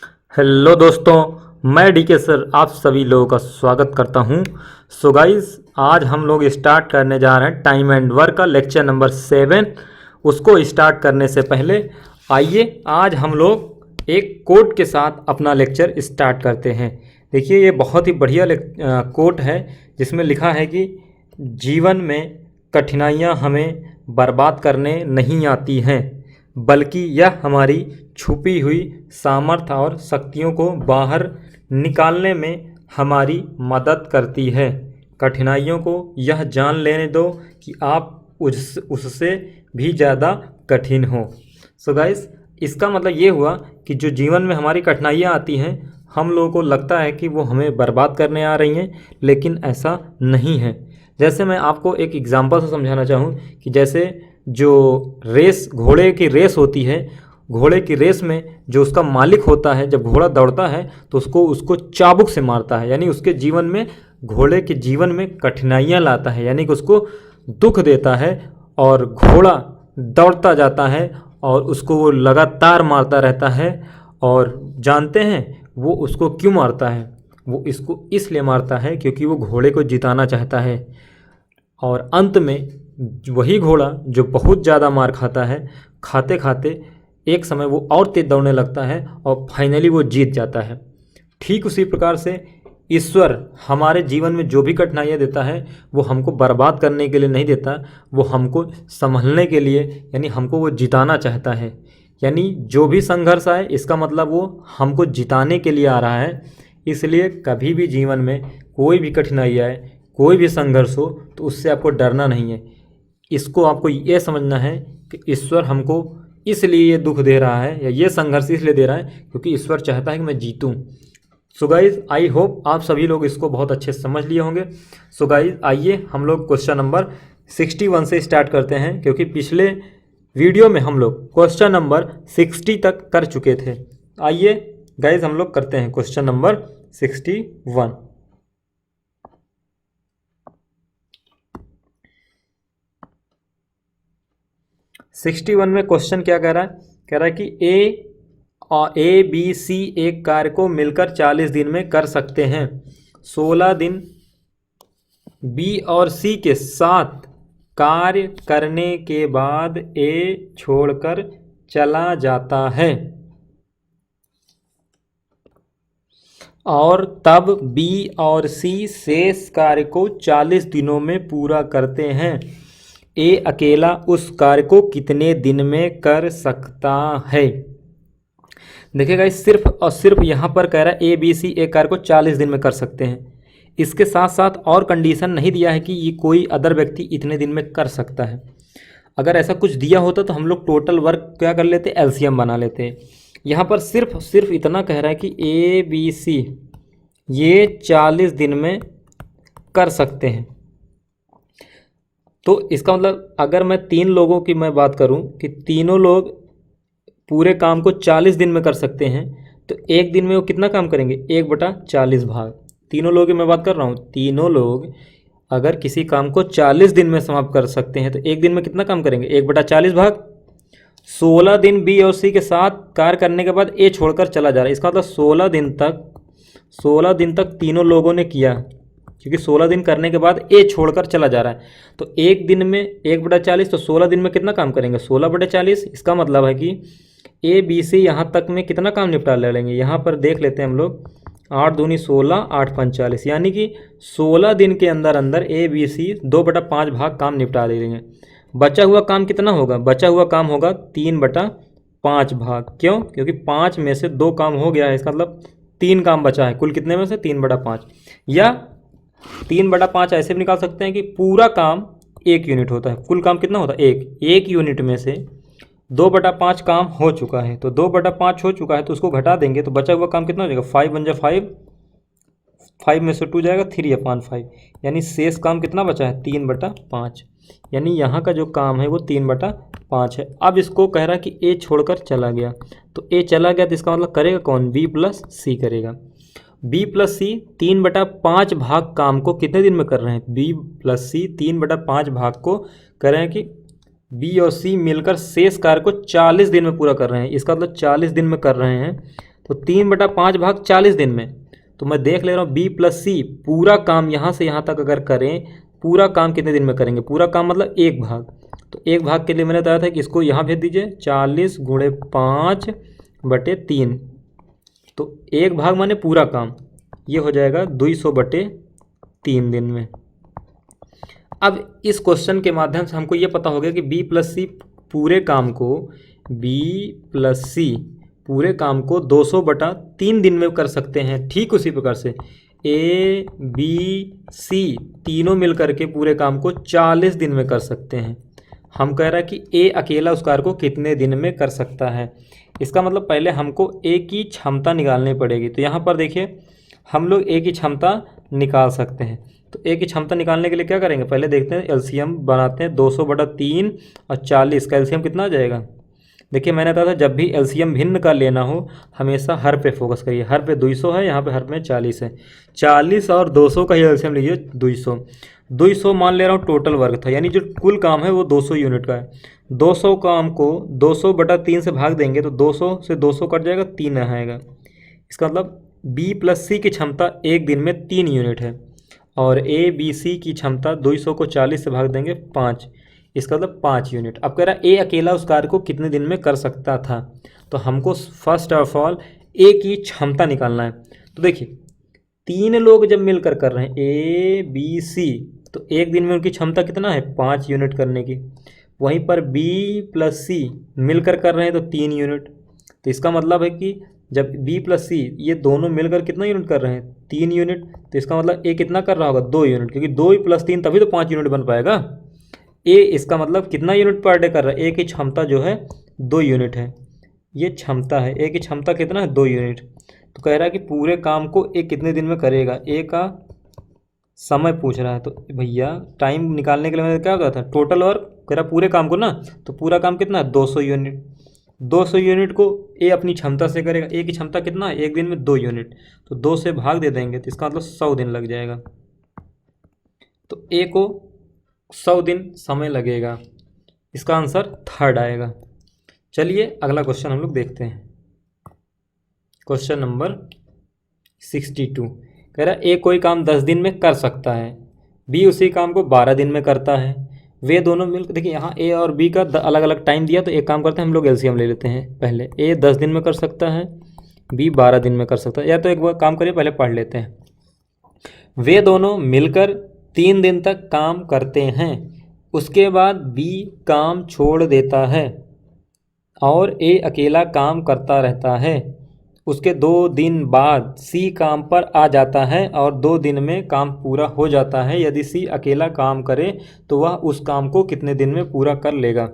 Hello दोस्तों, मैं DK sir आप सभी लोगों का स्वागत करता हूं। सो गाइस, आज हम लोग स्टार्ट करने जा रहे हैं टाइम एंड वर्क का लेक्चर नंबर 7। उसको स्टार्ट करने से पहले आइए आज हम लोग एक कोट के साथ अपना लेक्चर स्टार्ट करते हैं। देखिए, ये बहुत ही बढ़िया कोट है जिसमें लिखा है कि जीवन में कठिनाइयाँ हमें बर्बाद करने नहीं आती हैं, बल्कि यह हमारी छुपी हुई सामर्थ्य और शक्तियों को बाहर निकालने में हमारी मदद करती है। कठिनाइयों को यह जान लेने दो कि आप उससे भी ज़्यादा कठिन हो। सो गाइस, इसका मतलब ये हुआ कि जो जीवन में हमारी कठिनाइयाँ आती हैं, हम लोगों को लगता है कि वो हमें बर्बाद करने आ रही हैं, लेकिन ऐसा नहीं है। जैसे मैं आपको एक एग्जांपल से समझाना चाहूँ कि जैसे जो घोड़े की रेस होती है, घोड़े की रेस में जो उसका मालिक होता है, जब घोड़ा दौड़ता है तो उसको चाबुक से मारता है, यानी उसके जीवन में, घोड़े के जीवन में कठिनाइयाँ लाता है, यानी कि उसको दुख देता है। और घोड़ा दौड़ता जाता है और उसको वो लगातार मारता रहता है। और जानते हैं वो उसको क्यों मारता है? वो इसको इसलिए मारता है क्योंकि वो घोड़े को जिताना चाहता है। और अंत में वही घोड़ा जो बहुत ज़्यादा मार खाता है, खाते खाते एक समय वो और तेज दौड़ने लगता है और फाइनली वो जीत जाता है। ठीक उसी प्रकार से ईश्वर हमारे जीवन में जो भी कठिनाइयाँ देता है, वो हमको बर्बाद करने के लिए नहीं देता, वो हमको संभलने के लिए, यानी हमको वो जिताना चाहता है। यानी जो भी संघर्ष आए, इसका मतलब वो हमको जिताने के लिए आ रहा है। इसलिए कभी भी जीवन में कोई भी कठिनाई आए, कोई भी संघर्ष हो, तो उससे आपको डरना नहीं है। इसको आपको ये समझना है कि ईश्वर हमको इसलिए ये दुख दे रहा है, या ये संघर्ष इसलिए दे रहा है क्योंकि ईश्वर चाहता है कि मैं जीतूं। सो गाइज, आई होप आप सभी लोग इसको बहुत अच्छे से समझ लिए होंगे। सो गाइज, आइए हम लोग क्वेश्चन नंबर 61 से स्टार्ट करते हैं, क्योंकि पिछले वीडियो में हम लोग क्वेश्चन नंबर 60 तक कर चुके थे। आइए गाइज, हम लोग करते हैं क्वेश्चन नंबर 61। 61 में क्वेश्चन क्या कह रहा है? कह रहा है कि ए बी सी एक कार्य को मिलकर 40 दिन में कर सकते हैं। 16 दिन बी और सी के साथ कार्य करने के बाद ए छोड़कर चला जाता है, और तब बी और सी शेष कार्य को 40 दिनों में पूरा करते हैं। ए अकेला उस कार्य को कितने दिन में कर सकता है? देखिएगा, सिर्फ और सिर्फ यहाँ पर कह रहा है ए बी सी एक कार्य को 40 दिन में कर सकते हैं। इसके साथ साथ और कंडीशन नहीं दिया है कि ये कोई अदर व्यक्ति इतने दिन में कर सकता है। अगर ऐसा कुछ दिया होता तो हम लोग टोटल वर्क क्या कर लेते, एलसीएम बना लेते। यहाँ पर सिर्फ इतना कह रहा है कि ए बी सी ये 40 दिन में कर सकते हैं। तो इसका मतलब अगर मैं 3 लोगों की मैं बात करूं कि तीनों लोग पूरे काम को 40 दिन में कर सकते हैं, तो एक दिन में वो कितना काम करेंगे? 1/40 भाग। तीनों लोगों की मैं बात कर रहा हूँ, तीनों लोग अगर किसी काम को 40 दिन में समाप्त कर सकते हैं तो एक दिन में कितना काम करेंगे? 1/40 भाग। 16 दिन बी और सी के साथ कार्य करने के बाद ए छोड़कर चला जा रहा है। इसका मतलब 16 दिन तक तीनों लोगों ने किया, क्योंकि 16 दिन करने के बाद ए छोड़कर चला जा रहा है। तो एक दिन में 1/40, तो 16 दिन में कितना काम करेंगे? 16/40। इसका मतलब है कि ए बी सी यहाँ तक में कितना काम निपटा ले लेंगे? यहाँ पर देख लेते हैं हम लोग, 8 दूनी 16, 8 पंच 40, यानी कि 16 दिन के अंदर अंदर ए बी सी 2/5 भाग काम निपटा ले लेंगे। बचा हुआ काम कितना होगा? बचा हुआ काम होगा 3/5 भाग। क्यों? क्योंकि 5 में से 2 काम हो गया है, इसका मतलब 3 काम बचा है। कुल कितने में से? 3/5। या 3/5 ऐसे भी निकाल सकते हैं कि पूरा काम 1 यूनिट होता है। कुल काम कितना होता है? 1 यूनिट में से 2/5 काम हो चुका है, तो 2/5 हो चुका है तो उसको घटा देंगे तो बचा हुआ काम कितना हो जाएगा? 5 × 5, 5 में से 2 जाएगा, 3/5, यानी शेष काम कितना बचा है? 3/5। यानी यहाँ का जो काम है वो 3/5 है। अब इसको कह रहा है कि ए छोड़कर चला गया, तो ए चला गया तो इसका मतलब करेगा कौन? बी प्लस सी करेगा। बी प्लस सी 3/5 भाग काम को कितने दिन में कर रहे हैं? बी प्लस सी 3/5 भाग को कर रहे हैं कि बी और सी मिलकर शेष कार्य को 40 दिन में पूरा कर रहे हैं। इसका मतलब 40 दिन में कर रहे हैं, तो 3/5 भाग 40 दिन में। तो मैं देख ले रहा हूँ B+C पूरा काम यहाँ से यहाँ तक अगर करें, पूरा काम कितने दिन में करेंगे? पूरा काम मतलब 1 भाग। तो 1 भाग के लिए मैंने बताया था कि इसको यहाँ भेज दीजिए 40 × 5/3। तो 1 भाग माने पूरा काम, ये हो जाएगा 200/3 दिन में। अब इस क्वेश्चन के माध्यम से हमको ये पता हो गया कि B+C पूरे काम को B+C पूरे काम को 200/3 दिन में कर सकते हैं। ठीक उसी प्रकार से A, B, C तीनों मिल करके पूरे काम को 40 दिन में कर सकते हैं। हम कह रहा है कि A अकेला उस कार्य को कितने दिन में कर सकता है। इसका मतलब पहले हमको A की क्षमता निकालनी पड़ेगी। तो यहाँ पर देखिए हम लोग A की क्षमता निकाल सकते हैं। तो A की क्षमता निकालने के लिए क्या करेंगे? पहले देखते हैं एलसीएम बनाते हैं। 200/3 और 40 का एलसीएम कितना आ जाएगा? देखिए मैंने कहा था जब भी एलसीएम भिन्न का लेना हो हमेशा हर पे फोकस करिए। हर पे 200 है, यहाँ पे हर पे 40 है। 40 और 200 का ही एलसीएम लीजिए 200। 200 मान ले रहा हूँ टोटल वर्क था, यानी जो कुल काम है वो 200 यूनिट का है। 200 काम को 200/3 से भाग देंगे तो 200 से 200 कट जाएगा, 3 आएगा। इसका मतलब B+C की क्षमता 1 दिन में 3 यूनिट है और ABC की क्षमता 200 को 40 से भाग देंगे 5, इसका मतलब 5 यूनिट। अब कह रहा है A अकेला उस कार्य को कितने दिन में कर सकता था। तो हमको फर्स्ट ऑफ ऑल A की क्षमता निकालना है। तो देखिए 3 लोग जब मिलकर कर रहे हैं ABC, तो 1 दिन में उनकी क्षमता कितना है? 5 यूनिट करने की। वहीं पर B+C मिलकर कर रहे हैं तो 3 यूनिट। तो इसका मतलब है कि जब B+C ये दोनों मिलकर कितना यूनिट कर रहे हैं? 3 यूनिट। तो इसका मतलब A कितना कर रहा होगा? 2 यूनिट, क्योंकि 2 + 3 तभी तो 5 यूनिट बन पाएगा। A इसका मतलब कितना यूनिट पर डे कर रहा है? A की क्षमता जो है 2 यूनिट है। ये क्षमता है, A की क्षमता कितना है? 2 यूनिट। तो कह रहा है कि पूरे काम को A कितने दिन में करेगा? A का समय पूछ रहा है। तो भैया टाइम निकालने के लिए मैंने क्या कहा था? टोटल वर्क कह रहा पूरे काम को ना, तो पूरा काम कितना है? 200 यूनिट। 200 यूनिट को A अपनी क्षमता से करेगा। A की क्षमता कितना है? 1 दिन में 2 यूनिट। तो 2 से भाग दे देंगे तो इसका मतलब 100 दिन लग जाएगा। तो A को 100 दिन समय लगेगा। इसका आंसर 3rd आएगा। चलिए अगला क्वेश्चन हम लोग देखते हैं। क्वेश्चन नंबर 62 कह रहा है A कोई काम 10 दिन में कर सकता है, B उसी काम को 12 दिन में करता है। वे दोनों मिलकर, देखिए यहाँ A और B का अलग अलग टाइम दिया, तो एक काम करते हैं हम लोग एलसीएम ले लेते हैं। पहले A 10 दिन में कर सकता है, B 12 दिन में कर सकता है। या तो एक बार काम करिए, पहले पढ़ लेते हैं। वे दोनों मिलकर 3 दिन तक काम करते हैं, उसके बाद B काम छोड़ देता है और A अकेला काम करता रहता है। उसके 2 दिन बाद C काम पर आ जाता है और 2 दिन में काम पूरा हो जाता है। यदि C अकेला काम करे तो वह उस काम को कितने दिन में पूरा कर लेगा।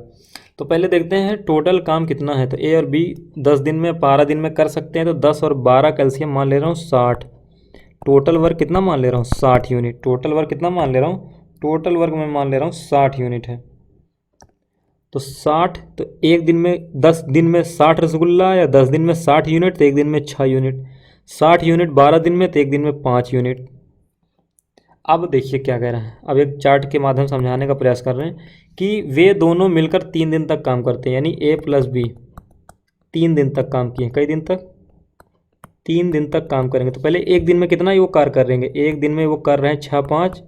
तो पहले देखते हैं टोटल काम कितना है। तो A और B 10 दिन में 12 दिन में कर सकते हैं। तो 10 और 12 कैल्शियम मान ले रहा हूँ 60। टोटल वर्क कितना मान ले रहा हूँ? 60 यूनिट। टोटल वर्क कितना मान ले रहा हूँ? टोटल वर्क में मान ले रहा हूँ 60 यूनिट है। तो 60, तो 1 दिन में 10 दिन में 60 रसगुल्ला, या 10 दिन में 60 यूनिट, तो 1 दिन में 6 यूनिट। 60 यूनिट 12 दिन में, तो 1 दिन में 5 यूनिट। अब देखिए क्या कह रहा है। अब एक चार्ट के माध्यम से समझाने का प्रयास कर रहे हैं कि वे दोनों मिलकर 3 दिन तक काम करते हैं, यानी A + B 3 दिन तक काम किए। कई दिन तक? 3 दिन तक काम करेंगे। तो पहले 1 दिन में कितना वो कार्य कर रहे हैं? 1 दिन में वो कर रहे हैं 6 × 5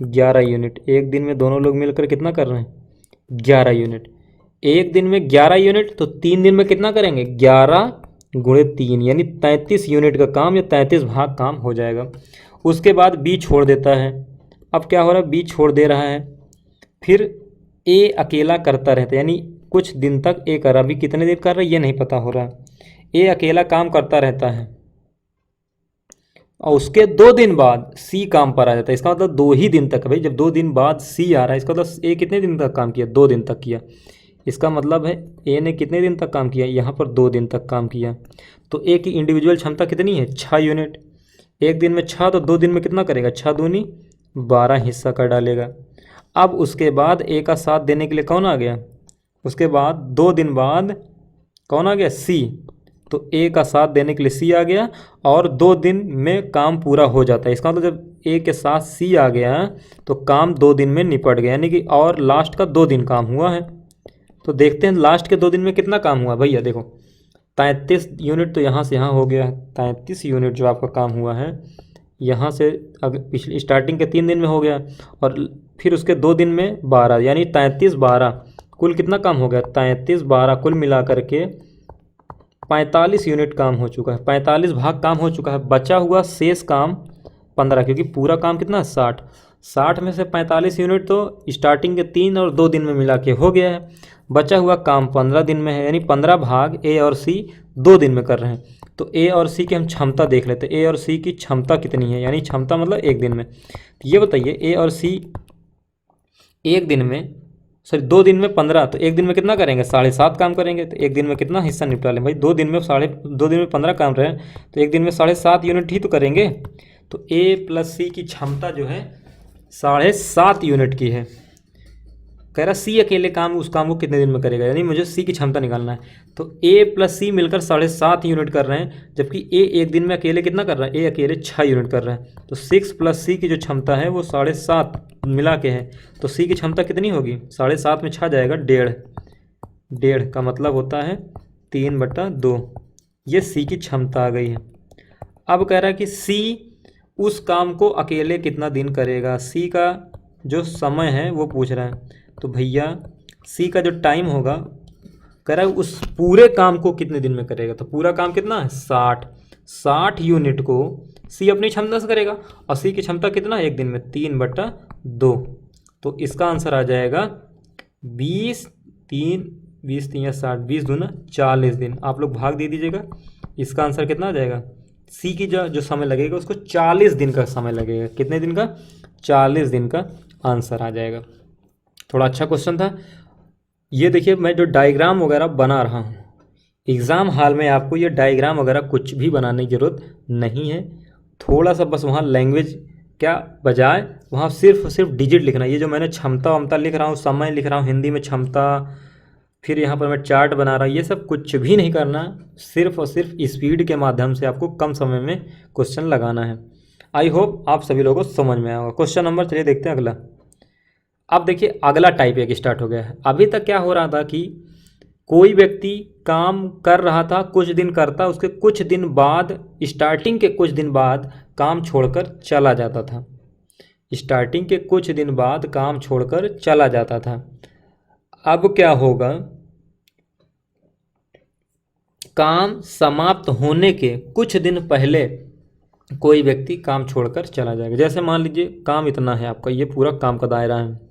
= 11 यूनिट। 1 दिन में दोनों लोग मिलकर कितना कर रहे हैं? 11 यूनिट। 1 दिन में 11 यूनिट, तो 3 दिन में कितना करेंगे? 11 × 3 यानी 33 यूनिट का काम या 33 भाग काम हो जाएगा। उसके बाद B छोड़ देता है। अब क्या हो रहा है? B छोड़ दे रहा है, फिर A अकेला करता रहता है, यानी कुछ दिन तक A कर रहा। अभी कितने दिन कर रहा है ये नहीं पता हो रहा है। A अकेला काम करता रहता है और उसके 2 दिन बाद C काम पर आ जाता है। इसका मतलब 2 ही दिन तक है भाई। जब 2 दिन बाद C आ रहा है, इसका मतलब A कितने दिन तक काम किया? 2 दिन तक किया। इसका मतलब है A ने कितने दिन तक काम किया? यहाँ पर 2 दिन तक काम किया। तो A की इंडिविजुअल क्षमता कितनी है? 6 यूनिट। 1 दिन में 6, तो 2 दिन में कितना करेगा? 6 दूनी 12 हिस्सा कर डालेगा। अब उसके बाद A का साथ देने के लिए कौन आ गया? उसके बाद 2 दिन बाद कौन आ गया? C। तो A का साथ देने के लिए C आ गया और 2 दिन में काम पूरा हो जाता है। इसका मतलब जब A के साथ C आ गया तो काम 2 दिन में निपट गया, यानी कि और लास्ट का 2 दिन काम हुआ है। तो देखते हैं लास्ट के 2 दिन में कितना काम हुआ भैया। देखो 33 यूनिट तो यहाँ से यहाँ हो गया, 33 यूनिट जो आपका काम हुआ है यहाँ से, अगर पिछली स्टार्टिंग के 3 दिन में हो गया और फिर उसके 2 दिन में 12, यानी 33/12 कुल कितना काम हो गया, 33/12 कुल मिला करके 45 यूनिट काम हो चुका है, 45 भाग काम हो चुका है। बचा हुआ शेष काम 15, क्योंकि पूरा काम कितना है 60 में से 45 यूनिट तो स्टार्टिंग के 3 और 2 दिन में मिला के हो गया है। बचा हुआ काम 15 दिन में है, यानी 15 भाग ए और सी 2 दिन में कर रहे हैं। तो ए और सी की हम क्षमता देख लेते हैं, ए और सी की क्षमता कितनी है, यानी क्षमता मतलब 1 दिन में। तो ये बताइए ए और सी 1 दिन में, सॉरी 2 दिन में 15, तो 1 दिन में कितना करेंगे, 7.5 काम करेंगे। तो 1 दिन में कितना हिस्सा निपटा लें भाई, 2 दिन में 15 काम रहे तो 1 दिन में 7.5 यूनिट ही तो करेंगे। तो ए प्लस सी की क्षमता जो है 7.5 यूनिट की है। कह रहा सी अकेले काम उस काम को कितने दिन में करेगा, यानी मुझे सी की क्षमता निकालना है। तो ए प्लस सी मिलकर 7.5 यूनिट कर रहे हैं, जबकि ए 1 दिन में अकेले कितना कर रहा है, ए अकेले 6 यूनिट कर रहा है। तो 6 प्लस सी की जो क्षमता है वो 7.5 मिला के है। तो सी की क्षमता कितनी होगी, 7.5 में 6 जाएगा 1.5 का मतलब होता है 3/2। ये सी की क्षमता आ गई है। अब कह रहा है कि सी उस काम को अकेले कितना दिन करेगा, सी का जो समय है वो पूछ रहा है। तो भैया सी का जो टाइम होगा, कह रहा है उस पूरे काम को कितने दिन में करेगा। तो पूरा काम कितना है 60 यूनिट को सी अपनी क्षमता से करेगा, और सी की क्षमता कितना है 1 दिन में 3/2। तो इसका आंसर आ जाएगा 20 3 या 60, 20 दूना 40 दिन। आप लोग भाग दे दीजिएगा, इसका आंसर कितना आ जाएगा, सी की जो समय लगेगा उसको 40 दिन का समय लगेगा। कितने दिन का, 40 दिन का आंसर आ जाएगा। थोड़ा अच्छा क्वेश्चन था। ये देखिए मैं जो डायग्राम वगैरह बना रहा हूँ, एग्ज़ाम हॉल में आपको ये डायग्राम वगैरह कुछ भी बनाने की ज़रूरत नहीं है। थोड़ा सा बस वहाँ लैंग्वेज क्या बजाय वहाँ सिर्फ और सिर्फ डिजिट लिखना। ये जो मैंने क्षमता वमता लिख रहा हूँ, समय लिख रहा हूँ हिंदी में क्षमता, फिर यहाँ पर मैं चार्ट बना रहा हूँ, ये सब कुछ भी नहीं करना। सिर्फ और सिर्फ स्पीड के माध्यम से आपको कम समय में क्वेश्चन लगाना है। आई होप आप सभी लोगों को समझ में आया होगा। क्वेश्चन नंबर, चलिए देखते हैं अगला। अब देखिए अगला टाइप एक स्टार्ट हो गया है। अभी तक क्या हो रहा था कि कोई व्यक्ति काम कर रहा था, कुछ दिन करता, उसके कुछ दिन बाद, स्टार्टिंग के कुछ दिन बाद काम छोड़कर चला जाता था। स्टार्टिंग के कुछ दिन बाद काम छोड़कर चला जाता था। अब क्या होगा, काम समाप्त होने के कुछ दिन पहले कोई व्यक्ति काम छोड़कर चला जाएगा। जैसे मान लीजिए काम इतना है आपका, ये पूरा काम का दायरा है।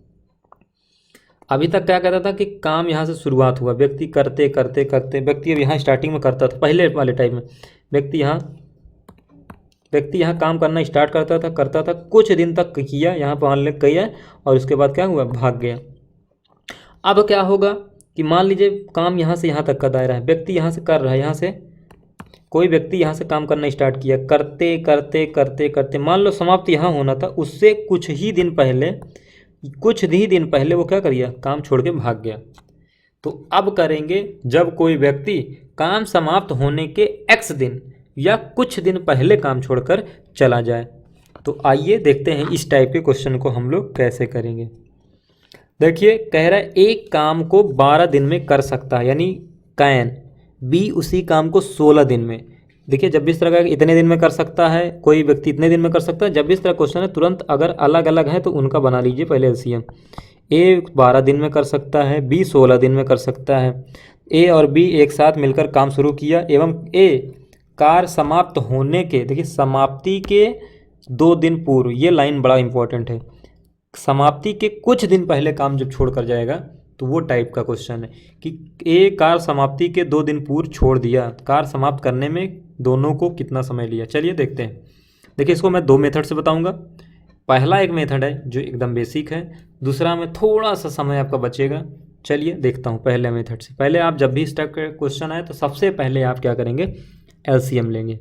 अभी तक क्या कहता था कि काम यहाँ से शुरुआत हुआ, व्यक्ति करते करते करते, व्यक्ति अब यहाँ स्टार्टिंग में करता था, पहले वाले टाइम में व्यक्ति यहाँ काम करना स्टार्ट करता था, कुछ दिन तक किया, यहाँ पर मान ले किया, और उसके बाद क्या हुआ, भाग गया। अब क्या होगा कि मान लीजिए काम यहाँ से यहाँ तक का दायरा है, व्यक्ति यहाँ से कर रहा है, यहाँ से कोई व्यक्ति यहाँ से काम करना स्टार्ट किया, करते करते करते करते मान लो समाप्त यहाँ होना था, उससे कुछ ही दिन पहले वो क्या करिए, काम छोड़ के भाग गया। तो अब करेंगे जब कोई व्यक्ति काम समाप्त होने के x दिन या कुछ दिन पहले काम छोड़कर चला जाए। तो आइए देखते हैं इस टाइप के क्वेश्चन को हम लोग कैसे करेंगे। देखिए कह रहा है एक काम को 12 दिन में कर सकता है, यानी कैन बी उसी काम को 16 दिन में। देखिए जब भी इस तरह का इतने दिन में कर सकता है, कोई व्यक्ति इतने दिन में कर सकता है, जब भी इस तरह क्वेश्चन है तुरंत अगर अलग अलग है तो उनका बना लीजिए पहले एलसीएम। ए 12 दिन में कर सकता है, बी 16 दिन में कर सकता है। ए और बी एक साथ मिलकर काम शुरू किया एवं ए कार्य समाप्त होने के, देखिए समाप्ति के 2 दिन पूर्व, ये लाइन बड़ा इंपॉर्टेंट है, समाप्ति के कुछ दिन पहले काम जब छोड़ कर जाएगा तो वो टाइप का क्वेश्चन है कि ए कार समाप्ति के 2 दिन पूर्व छोड़ दिया, कार समाप्त करने में दोनों को कितना समय लिया। चलिए देखते हैं। देखिए इसको मैं 2 मेथड से बताऊंगा। पहला एक मेथड है जो एकदम बेसिक है, दूसरा में थोड़ा सा समय आपका बचेगा। चलिए देखता हूँ पहले मेथड से। पहले आप जब भी इस टाइप का क्वेश्चन आए तो सबसे पहले आप क्या करेंगे, एलसीएम लेंगे।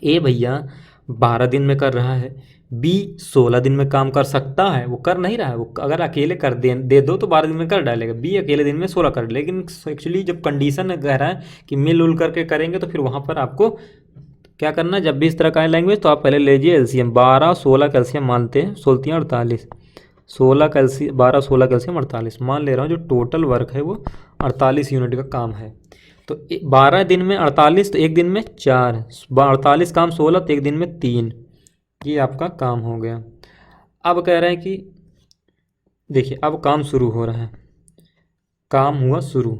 ए भैया 12 दिन में कर रहा है, बी 16 दिन में काम कर सकता है, वो कर नहीं रहा है, वो अगर अकेले कर दे दो तो 12 दिन में कर डालेगा, बी अकेले दिन में 16 कर, लेकिन एक्चुअली जब कंडीशन कह रहा है कि मिलजुल करके करेंगे तो फिर वहाँ पर आपको क्या करना है, जब भी इस तरह का है लैंग्वेज तो आप पहले लीजिए एलसीएम। 12 16 कैल्शियम मानते हैं, 16 48, 16 कैल्शियम 12 16 कैल्शियम 48 मान ले रहा हूँ। जो टोटल वर्क है वो 48 यूनिट का काम है। तो 12 दिन में 48, तो एक दिन में 4, 48 काम 16, तो एक दिन में 3, ये आपका काम हो गया। अब कह रहे हैं कि देखिए अब काम शुरू हो रहा है, काम हुआ शुरू।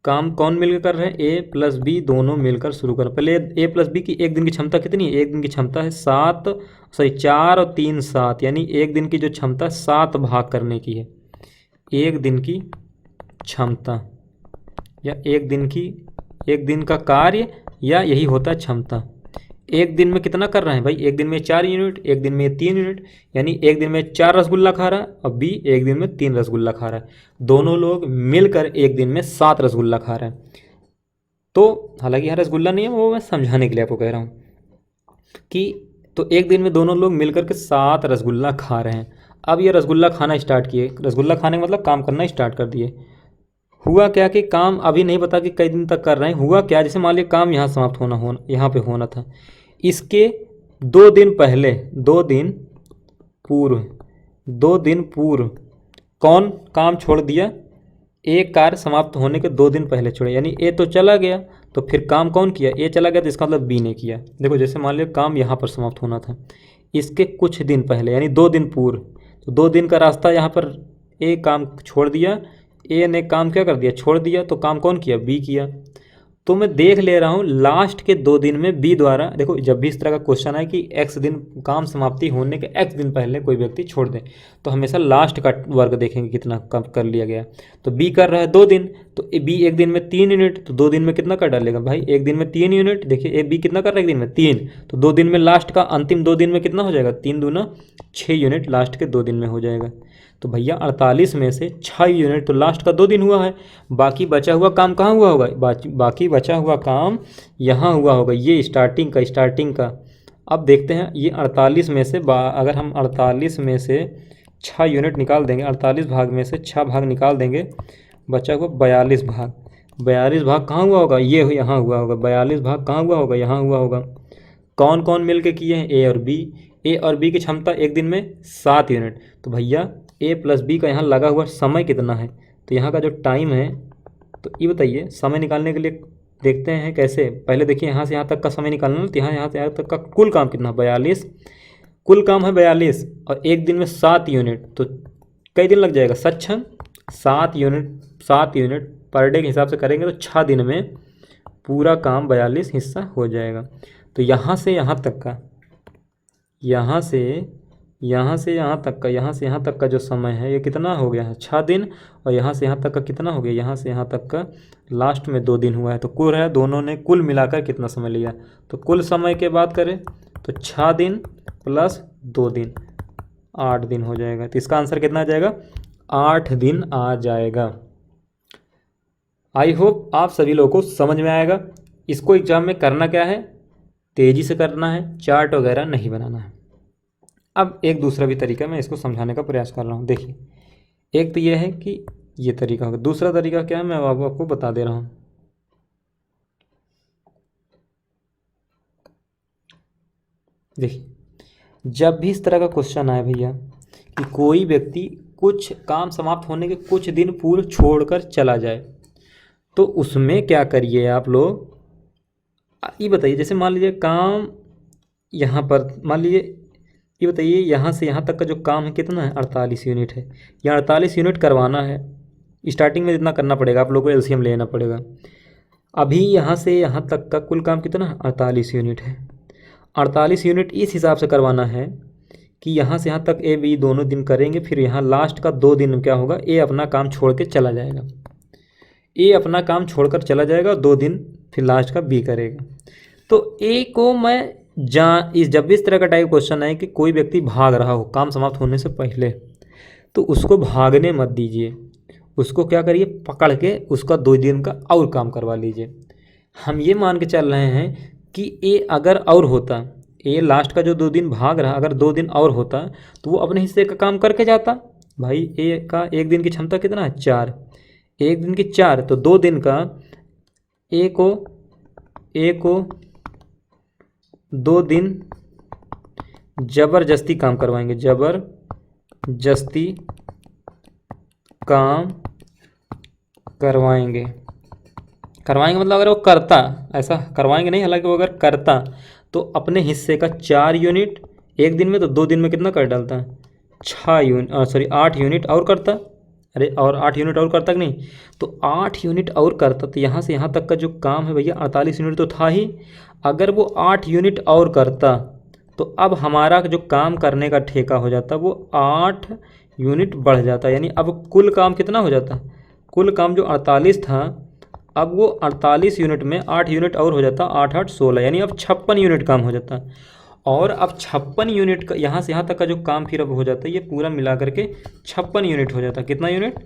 काम कौन मिलकर कर रहे हैं? ए प्लस बी दोनों मिलकर शुरू कर। पहले ए प्लस बी की एक दिन की क्षमता कितनी है? एक दिन की क्षमता है 7, सॉरी 4 और 3 7, यानी एक दिन की जो क्षमता 7 भाग करने की है। एक दिन की क्षमता या एक दिन का कार्य, या यही होता है क्षमता। एक दिन में कितना कर रहे हैं भाई? एक दिन में 4 यूनिट, एक दिन में 3 यूनिट, यानी एक दिन में 4 रसगुल्ला खा रहा है और बी एक दिन में 3 रसगुल्ला खा रहा है। दोनों लोग मिलकर एक दिन में 7 रसगुल्ला खा रहे हैं। तो हालांकि यहाँ रसगुल्ला नहीं है, वो मैं समझाने के लिए आपको कह रहा हूँ कि तो एक दिन में दोनों लोग मिलकर के 7 रसगुल्ला खा रहे हैं। अब ये रसगुल्ला खाना स्टार्ट किए। रसगुल्ला खाने का मतलब काम करना स्टार्ट कर दिए। हुआ क्या कि काम अभी नहीं पता कि कई दिन तक कर रहे हैं। हुआ क्या, जैसे मान लीजिए काम यहाँ समाप्त होना यहाँ पे होना था, इसके 2 दिन पहले, 2 दिन पूर्व कौन काम छोड़ दिया? एक कार्य समाप्त होने के 2 दिन पहले छोड़े, यानी ए तो चला गया, तो फिर काम कौन किया? ए चला गया, तो इसका मतलब बी ने किया। देखो जैसे मान लीजिए काम यहाँ पर समाप्त होना था, इसके कुछ दिन पहले यानी 2 दिन पूर्व, तो 2 दिन का रास्ता यहाँ पर ए काम छोड़ दिया, ए ने काम क्या कर दिया? छोड़ दिया। तो काम कौन किया? बी किया। तो मैं देख ले रहा हूँ लास्ट के 2 दिन में बी द्वारा, देखो जब भी इस तरह का क्वेश्चन है कि एक्स दिन काम समाप्ति होने के एक्स दिन पहले कोई व्यक्ति छोड़ दे, तो हमेशा लास्ट का वर्ग देखेंगे कितना कम कर लिया गया। तो बी कर रहा है 2 दिन, तो बी एक दिन में 3 यूनिट, तो 2 दिन में कितना कर डालेगा भाई? एक दिन में 3 यूनिट। देखिए ए बी कितना कर रहा है? एक दिन में 3, तो 2 दिन में लास्ट का अंतिम 2 दिन में कितना हो जाएगा? 3 दूना 6 यूनिट लास्ट के 2 दिन में हो जाएगा। तो भैया 48 में से 6 यूनिट तो लास्ट का 2 दिन हुआ है। बाकी बचा हुआ काम कहाँ हुआ होगा? बाकी बचा हुआ काम यहाँ हुआ होगा, ये स्टार्टिंग का। अब देखते हैं ये 48 में से अगर हम 48 में से 6 यूनिट निकाल देंगे, 48 भाग में से 6 भाग निकाल देंगे, बचा हुआ 42 भाग। 42 भाग कहाँ हुआ होगा? ये यहाँ हुआ होगा। 42 भाग कहाँ हुआ होगा? यहाँ हुआ होगा। कौन कौन मिल के किए हैं? ए और बी। ए और बी की क्षमता एक दिन में 7 यूनिट। तो भैया ए प्लस बी का यहाँ लगा हुआ समय कितना है? तो यहाँ का जो टाइम है, तो ये बताइए समय निकालने के लिए देखते हैं कैसे। पहले देखिए यहाँ से यहाँ तक का समय निकालना, तो यहाँ से यहाँ तक का कुल काम कितना? 42। कुल काम है 42 और एक दिन में 7 यूनिट, तो कई दिन लग जाएगा? सक्षम 7 यूनिट पर डे के हिसाब से करेंगे तो 6 दिन में पूरा काम 42 हिस्सा हो जाएगा। तो यहाँ से यहाँ तक का, यहाँ से यहाँ तक का जो समय है ये कितना हो गया है? 6 दिन। और यहाँ से यहाँ तक का कितना हो गया? यहाँ से यहाँ तक का लास्ट में 2 दिन हुआ है। तो कुल है, दोनों ने कुल मिलाकर कितना समय लिया? तो कुल समय के बात करें तो 6 दिन प्लस 2 दिन 8 दिन हो जाएगा। तो इसका आंसर कितना आ जाएगा? 8 दिन आ जाएगा। आई होप आप सभी लोगों को समझ में आएगा। इसको एग्जाम में करना क्या है? तेज़ी से करना है, चार्ट वगैरह नहीं बनाना है। अब एक दूसरा भी तरीका मैं इसको समझाने का प्रयास कर रहा हूँ। देखिए एक तो ये है कि ये तरीका होगा, दूसरा तरीका क्या है मैं आपको बता दे रहा हूँ। देखिए जब भी इस तरह का क्वेश्चन आए भैया कि कोई व्यक्ति कुछ काम समाप्त होने के कुछ दिन पूर्व छोड़कर चला जाए, तो उसमें क्या करिए आप लोग? ये बताइए, जैसे मान लीजिए काम यहाँ पर, मान लीजिए ये बताइए यहाँ से यहाँ तक का जो काम है कितना है? 48 यूनिट है। या 48 यूनिट करवाना है, स्टार्टिंग में जितना करना पड़ेगा आप लोगों को एलसीएम लेना पड़ेगा। अभी यहाँ से यहाँ तक का कुल काम कितना है? 48 यूनिट है। 48 यूनिट इस हिसाब से करवाना है कि यहाँ से यहाँ तक ए बी दोनों दिन करेंगे, फिर यहाँ लास्ट का 2 दिन क्या होगा? ए अपना काम छोड़ के चला जाएगा। ए अपना काम छोड़कर चला जाएगा, 2 दिन फिर लास्ट का बी करेगा। तो ए को मैं जब भी इस तरह का टाइप क्वेश्चन है कि कोई व्यक्ति भाग रहा हो काम समाप्त होने से पहले, तो उसको भागने मत दीजिए। उसको क्या करिए? पकड़ के उसका 2 दिन का और काम करवा लीजिए। हम ये मान के चल रहे हैं कि ए अगर और होता, ए लास्ट का जो 2 दिन भाग रहा, अगर 2 दिन और होता तो वो अपने हिस्से का काम करके जाता। भाई ए का एक दिन की क्षमता कितना है? 4। एक दिन की 4, तो 2 दिन का ए को 2 दिन ज़बरदस्ती काम करवाएंगे, ज़बरदस्ती काम करवाएंगे। करवाएंगे मतलब अगर वो करता, ऐसा करवाएंगे नहीं, हालांकि वो अगर करता तो अपने हिस्से का 4 यूनिट एक दिन में, तो 2 दिन में कितना कर डालता है, 8 यूनिट और करता। अरे और 8 यूनिट और करता कि नहीं, तो 8 यूनिट और करता, तो यहाँ से यहाँ तक का जो काम है भैया 48 यूनिट तो था ही। अगर वो 8 यूनिट और करता तो अब हमारा जो काम करने का ठेका हो जाता वो 8 यूनिट बढ़ जाता, यानी अब कुल काम कितना हो जाता, कुल काम जो 48 था अब वो 48 यूनिट में 8 यूनिट और हो जाता, 8 8 16, यानी अब 56 यूनिट काम हो जाता। और अब 56 यूनिट का यहाँ से यहाँ तक का जो काम फिर अब हो जाता है, ये पूरा मिला करके 56 यूनिट हो जाता। कितना यूनिट,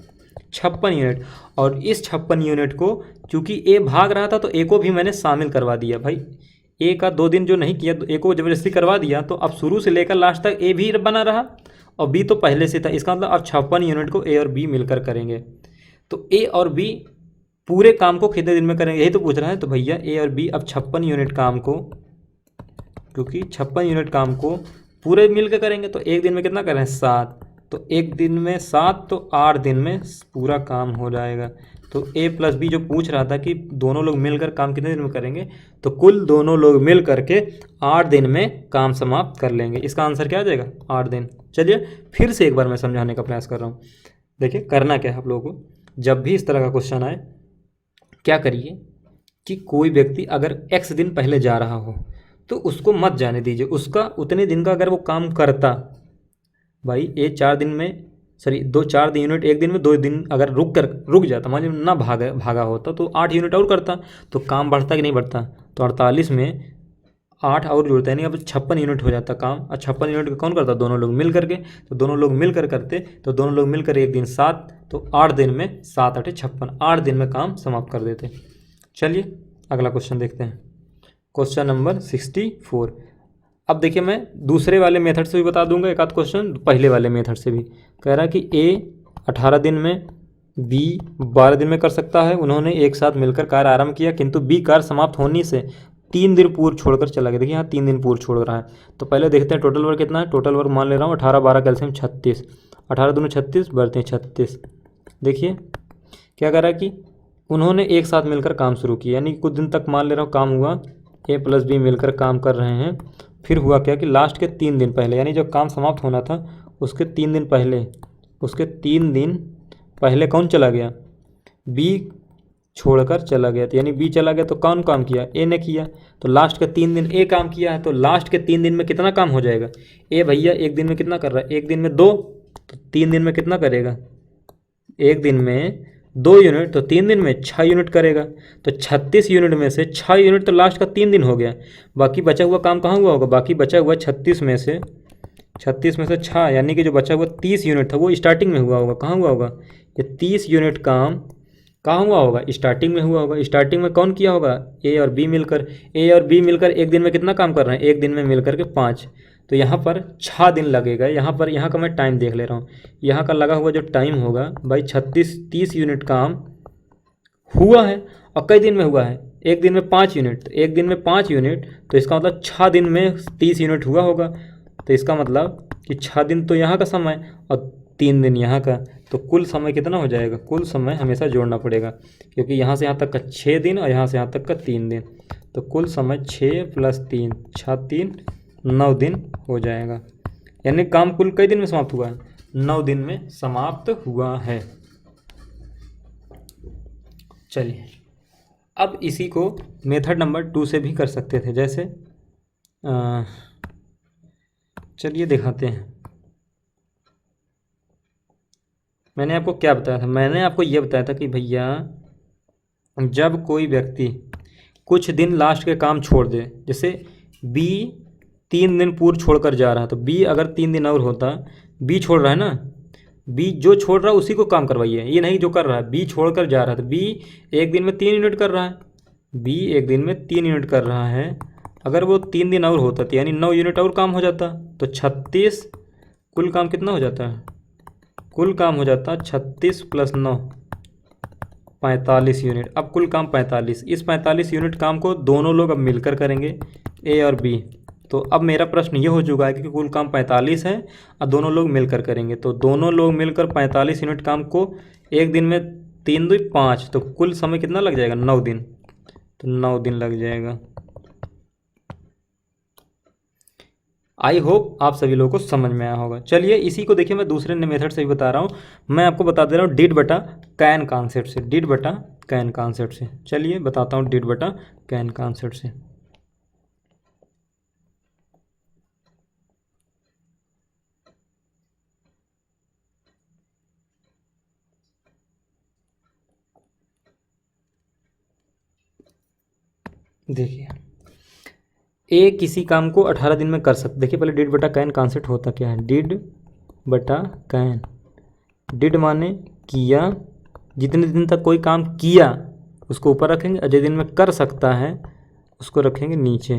56 यूनिट। और इस 56 यूनिट को चूँकि ए भाग रहा था तो ए को भी मैंने शामिल करवा दिया भाई। ए का 2 दिन जो नहीं किया तो ए को ज़बरदस्ती करवा दिया, तो अब शुरू से लेकर लास्ट तक ए भी बना रहा और बी तो पहले से था। इसका मतलब अब 56 यूनिट को ए और बी मिलकर करेंगे। तो ए और बी पूरे काम को कितने दिन में करेंगे, यही तो पूछ रहा है। तो भैया ए और बी अब 56 यूनिट काम को, क्योंकि 56 यूनिट काम को पूरे मिल के करेंगे तो एक दिन में कितना करें, 7। तो एक दिन में 7 तो 8 दिन में पूरा काम हो जाएगा। तो ए प्लस बी जो पूछ रहा था कि दोनों लोग मिलकर काम कितने दिन में करेंगे, तो कुल दोनों लोग मिल करके 8 दिन में काम समाप्त कर लेंगे। इसका आंसर क्या आ जाएगा, 8 दिन। चलिए फिर से एक बार मैं समझाने का प्रयास कर रहा हूँ। देखिए करना क्या है आप लोगों को, जब भी इस तरह का क्वेश्चन आए क्या करिए कि कोई व्यक्ति अगर x दिन पहले जा रहा हो तो उसको मत जाने दीजिए। उसका उतने दिन का अगर वो काम करता, भाई ये 4 दिन में सॉरी 4 यूनिट एक दिन में 2 दिन अगर रुक जाता, मान लीजिए ना भागा होता तो 8 यूनिट और करता, तो काम बढ़ता कि नहीं बढ़ता। तो 48 में 8 और जुड़ता है, यानी अब 56 यूनिट हो जाता काम। और 56 यूनिट का कौन करता, दोनों लोग मिल करके। तो दोनों लोग मिलकर करते, तो दोनों लोग मिलकर एक दिन 7, तो 8 दिन में 7 8 56, 8 दिन में काम समाप्त कर देते। चलिए अगला क्वेश्चन देखते हैं, क्वेश्चन नंबर 64। अब देखिए मैं दूसरे वाले मेथड से भी बता दूंगा एक आध क्वेश्चन, पहले वाले मेथड से भी। कह रहा है कि ए 18 दिन में, बी 12 दिन में कर सकता है। उन्होंने एक साथ मिलकर कार्य आरंभ किया, किंतु बी कार्य समाप्त होने से 3 दिन पूर्व छोड़कर चला गया। देखिए यहाँ 3 दिन पूर्व छोड़ रहा है। तो पहले देखते हैं टोटल वर्क कितना है। टोटल वर्क मान ले रहा हूँ 18 12 कैल्शियम 36, 18 दूनी 36 बढ़ते हैं 36। देखिए क्या कह रहा है कि उन्होंने एक साथ मिलकर काम शुरू किया, यानी कुछ दिन तक मान ले रहा हूँ काम हुआ, ए प्लस बी मिलकर काम कर रहे हैं। फिर हुआ क्या कि लास्ट के 3 दिन पहले, यानी जब काम समाप्त होना था उसके 3 दिन पहले, उसके 3 दिन पहले कौन चला गया, बी छोड़कर चला गया। तो यानी बी चला गया तो कौन काम किया, ए ने किया। तो लास्ट के 3 दिन ए काम किया है, तो लास्ट के 3 दिन में कितना काम हो जाएगा। ए भैया एक दिन में कितना कर रहा है, एक दिन में 2, तो 3 दिन में कितना करेगा, एक दिन में 2 यूनिट, तो 3 दिन में 6 यूनिट करेगा। तो 36 यूनिट में से 6 यूनिट तो लास्ट का 3 दिन हो गया। बाकी बचा हुआ काम कहाँ हुआ होगा, बाकी बचा हुआ 36 में से 6, यानी कि जो बचा हुआ 30 यूनिट था वो स्टार्टिंग में हुआ होगा। कहाँ हुआ होगा, ये 30 यूनिट काम कहाँ हुआ होगा, स्टार्टिंग में हुआ होगा। स्टार्टिंग में कौन किया होगा, ए और बी मिलकर। ए और बी मिलकर एक दिन में कितना काम कर रहे हैं, एक दिन में मिलकर के 5। तो यहाँ पर 6 दिन लगेगा। यहाँ का मैं टाइम देख ले रहा हूँ, यहाँ का लगा हुआ जो टाइम होगा भाई 30 यूनिट काम हुआ है। और कई दिन में हुआ है, एक दिन में 5 यूनिट, तो एक दिन में 5 यूनिट, तो इसका मतलब 6 दिन में 30 यूनिट हुआ होगा। तो इसका मतलब कि 6 दिन तो यहाँ का समय और 3 दिन यहाँ का, तो कुल समय कितना हो जाएगा, कुल समय हमेशा जोड़ना पड़ेगा, क्योंकि यहाँ से यहाँ तक का 6 दिन और यहाँ से यहाँ तक का 3 दिन। तो कुल समय 6 + 3 6 3 9 दिन हो जाएगा। यानी काम कुल कई दिन में समाप्त हुआ है, 9 दिन में समाप्त हुआ है। चलिए अब इसी को मेथड नंबर 2 से भी कर सकते थे, जैसे चलिए दिखाते हैं। मैंने आपको क्या बताया था, मैंने आपको ये बताया था कि भैया जब कोई व्यक्ति कुछ दिन लास्ट के काम छोड़ दे, जैसे बी 3 दिन पूर्व छोड़कर जा रहा है, तो बी अगर 3 दिन और होता, बी छोड़ रहा है ना, बी जो छोड़ रहा है उसी को काम करवाइए, ये नहीं जो कर रहा है। बी छोड़कर जा रहा है तो बी एक दिन में 3 यूनिट कर रहा है, बी एक दिन में 3 यूनिट कर रहा है। अगर वो 3 दिन और होता तो यानी 9 यूनिट और काम हो जाता, तो 36 कुल काम कितना हो जाता है, कुल काम हो जाता 36 + 9 45 यूनिट। अब कुल काम 45, इस 45 यूनिट काम को दोनों लोग अब मिलकर करेंगे, ए और बी। तो अब मेरा प्रश्न ये हो चुका है कि कुल काम 45 है और दोनों लोग मिलकर करेंगे। तो दोनों लोग मिलकर 45 यूनिट काम को एक दिन में 3 2 5, तो कुल समय कितना लग जाएगा? 9 दिन। तो 9 दिन लग जाएगा। आई होप आप सभी लोगों को समझ में आया होगा। चलिए इसी को देखिए, मैं दूसरे मेथड से भी बता रहा हूँ। मैं आपको बता दे रहा हूँ डिड बटा कैन कॉन्सेप्ट से, डिड बटा कैन कॉन्सेप्ट से। चलिए बताता हूँ डिड बटा कैन कॉन्सेप्ट से। देखिए ए किसी काम को 18 दिन में कर सकते। देखिए पहले डिड बटा कैन कॉन्सेप्ट होता क्या है? डिड बटा कैन, डिड माने किया, जितने दिन तक कोई काम किया उसको ऊपर रखेंगे, और जिस दिन में कर सकता है उसको रखेंगे नीचे।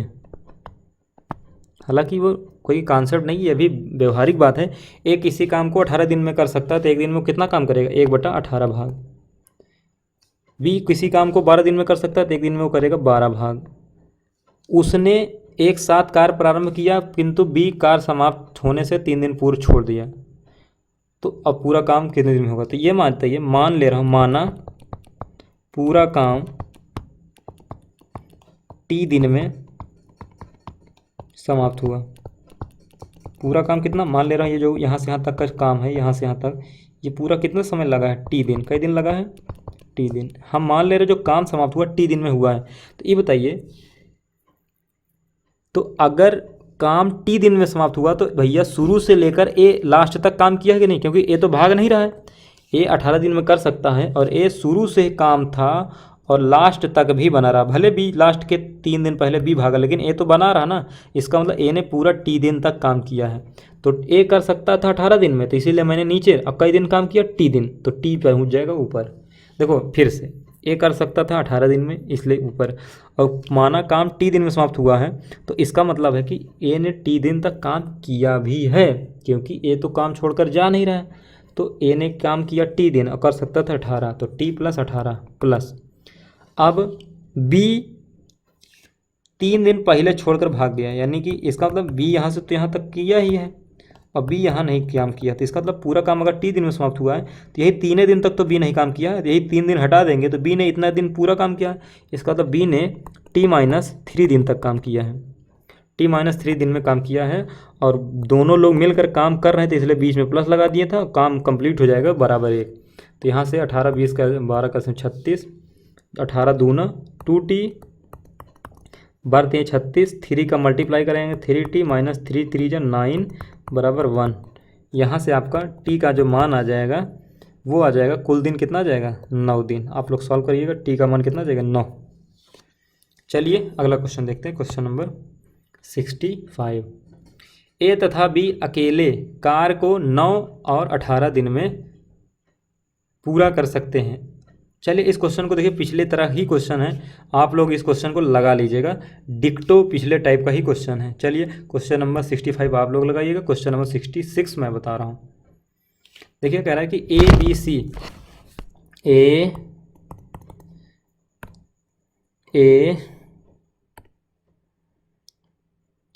हालांकि वो कोई कॉन्सेप्ट नहीं है, अभी व्यवहारिक बात है। ए किसी काम को 18 दिन में कर सकता है, तो एक दिन में वो कितना काम करेगा? 1/18 भाग। बी किसी काम को 12 दिन में कर सकता है, तो एक दिन में वो करेगा 12 भाग। उसने एक साथ कार्य प्रारंभ किया, किंतु बी कार्य समाप्त होने से 3 दिन पूर्व छोड़ दिया, तो अब पूरा काम कितने दिन में होगा? तो ये मानता है, ये मान ले रहा हूँ, माना पूरा काम टी दिन में समाप्त हुआ। पूरा काम कितना मान ले रहा हूँ? ये जो यहाँ से यहाँ तक का काम है, यहाँ से यहाँ तक, ये पूरा कितना समय लगा है? टी दिन। कई दिन लगा है? टी दिन। हम मान ले रहे जो काम समाप्त हुआ टी दिन में हुआ है। तो ये बताइए, तो अगर काम टी दिन में समाप्त हुआ तो भैया शुरू से लेकर ए लास्ट तक काम किया है कि नहीं? क्योंकि ए तो भाग नहीं रहा है। ए 18 दिन में कर सकता है, और ए शुरू से काम था और लास्ट तक भी बना रहा। भले बी लास्ट के 3 दिन पहले बी भागा, लेकिन ए तो बना रहा ना। इसका मतलब ए ने पूरा टी दिन तक काम किया है। तो ए कर सकता था 18 दिन में, तो इसीलिए मैंने नीचे अब कई दिन काम किया? टी दिन, तो टी पहुँच जाएगा ऊपर। देखो फिर से, ए कर सकता था 18 दिन में, इसलिए ऊपर। और माना काम टी दिन में समाप्त हुआ है, तो इसका मतलब है कि ए ने टी दिन तक काम किया भी है, क्योंकि ए तो काम छोड़कर जा नहीं रहा है। तो ए ने काम किया टी दिन और कर सकता था 18, तो टी प्लस 18 प्लस। अब बी 3 दिन पहले छोड़कर भाग गया, यानी कि इसका मतलब बी यहाँ से तो यहाँ तक किया ही है, और बी यहाँ नहीं काम किया। तो इसका मतलब पूरा काम अगर टी दिन में समाप्त हुआ है, तो यही 3 दिन तक तो बी नहीं काम किया है। यही 3 दिन हटा देंगे तो बी ने इतना दिन पूरा काम किया है। इसका मतलब बी ने T-3 दिन तक काम किया है, T-3 दिन में काम किया है। और दोनों लोग मिलकर काम कर रहे थे, इसलिए बीच में प्लस लगा दिया था। काम कंप्लीट हो जाएगा बराबर 1। तो यहाँ से 18 20 का 12 का 36, 18 दूना 2T, 12 36, 3 का मल्टीप्लाई करेंगे 3T माइनस 3 3 जा 9 बराबर 1। यहाँ से आपका टी का जो मान आ जाएगा वो आ जाएगा, कुल दिन कितना आ जाएगा? 9 दिन। आप लोग सॉल्व करिएगा, टी का मान कितना आ जाएगा? 9। चलिए अगला क्वेश्चन देखते हैं, क्वेश्चन नंबर 65। ए तथा बी अकेले कार्य को 9 और 18 दिन में पूरा कर सकते हैं। चलिए इस क्वेश्चन को देखिए, पिछले तरह ही क्वेश्चन है, आप लोग इस क्वेश्चन को लगा लीजिएगा। डिक्टो पिछले टाइप का ही क्वेश्चन है। चलिए क्वेश्चन नंबर 65 आप लोग लगाइएगा, क्वेश्चन नंबर 66 मैं बता रहा हूँ। देखिए कह रहा है कि ए बी सी, ए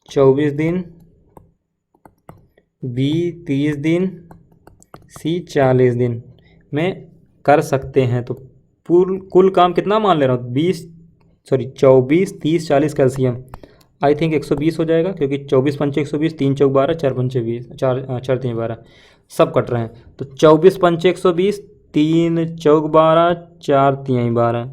24 दिन, बी 30 दिन, सी 40 दिन में कर सकते हैं। तो कुल काम कितना मान ले रहा हूँ? 24 30 40 कैल्शियम, आई थिंक 120 हो जाएगा, क्योंकि 24 पंचे 120, 3 चौक 12, 4 पंचे 20, 4 3 12, सब कट रहे हैं। तो 24 पंचे 120, 3 चौक 12, 4 3 12।